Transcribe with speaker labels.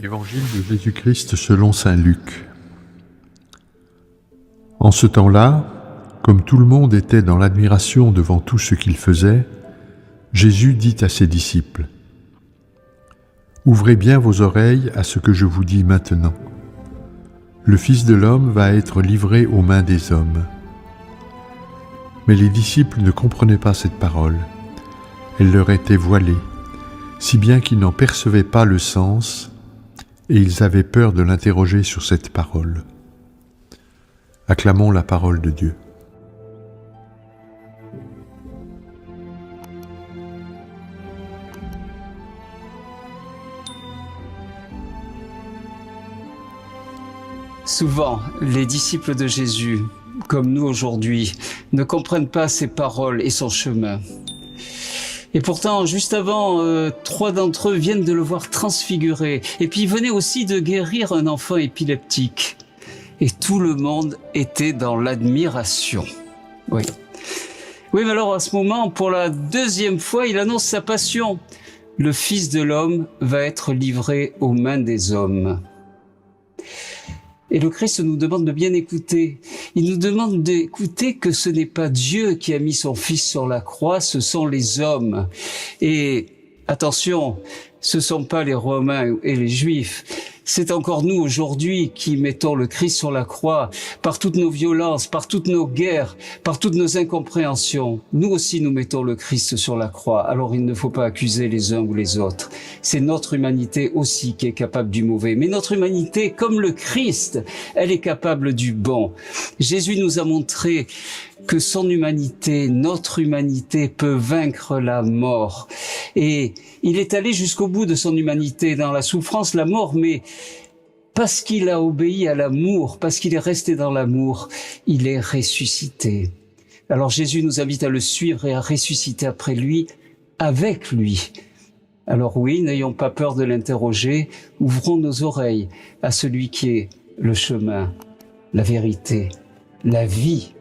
Speaker 1: Évangile de Jésus-Christ selon saint Luc. En ce temps-là, comme tout le monde était dans l'admiration devant tout ce qu'il faisait, Jésus dit à ses disciples : « Ouvrez bien vos oreilles à ce que je vous dis maintenant. Le Fils de l'homme va être livré aux mains des hommes. » Mais les disciples ne comprenaient pas cette parole. Elle leur était voilée, si bien qu'ils n'en percevaient pas le sens, et ils avaient peur de l'interroger sur cette parole. Acclamons la parole de Dieu.
Speaker 2: Souvent, les disciples de Jésus, comme nous aujourd'hui, ne comprennent pas ses paroles et son chemin. Et pourtant, juste avant, 3 d'entre eux viennent de le voir transfiguré. Et puis, ils venaient aussi de guérir un enfant épileptique. Et tout le monde était dans l'admiration. Oui. Oui, mais alors, à ce moment, pour la 2e fois, il annonce sa passion. Le Fils de l'homme va être livré aux mains des hommes. Et le Christ nous demande de bien écouter. Il nous demande d'écouter que ce n'est pas Dieu qui a mis son Fils sur la croix, ce sont les hommes. Et attention, ce ne sont pas les Romains et les Juifs. C'est encore nous aujourd'hui qui mettons le Christ sur la croix par toutes nos violences, par toutes nos guerres, par toutes nos incompréhensions. Nous aussi nous mettons le Christ sur la croix. Alors il ne faut pas accuser les uns ou les autres. C'est notre humanité aussi qui est capable du mauvais. Mais notre humanité, comme le Christ, elle est capable du bon. Jésus nous a montré que son humanité, notre humanité, peut vaincre la mort. Et il est allé jusqu'au bout de son humanité, dans la souffrance, la mort, mais parce qu'il a obéi à l'amour, parce qu'il est resté dans l'amour, il est ressuscité. Alors Jésus nous invite à le suivre et à ressusciter après lui, avec lui. Alors oui, n'ayons pas peur de l'interroger, ouvrons nos oreilles à celui qui est le chemin, la vérité, la vie.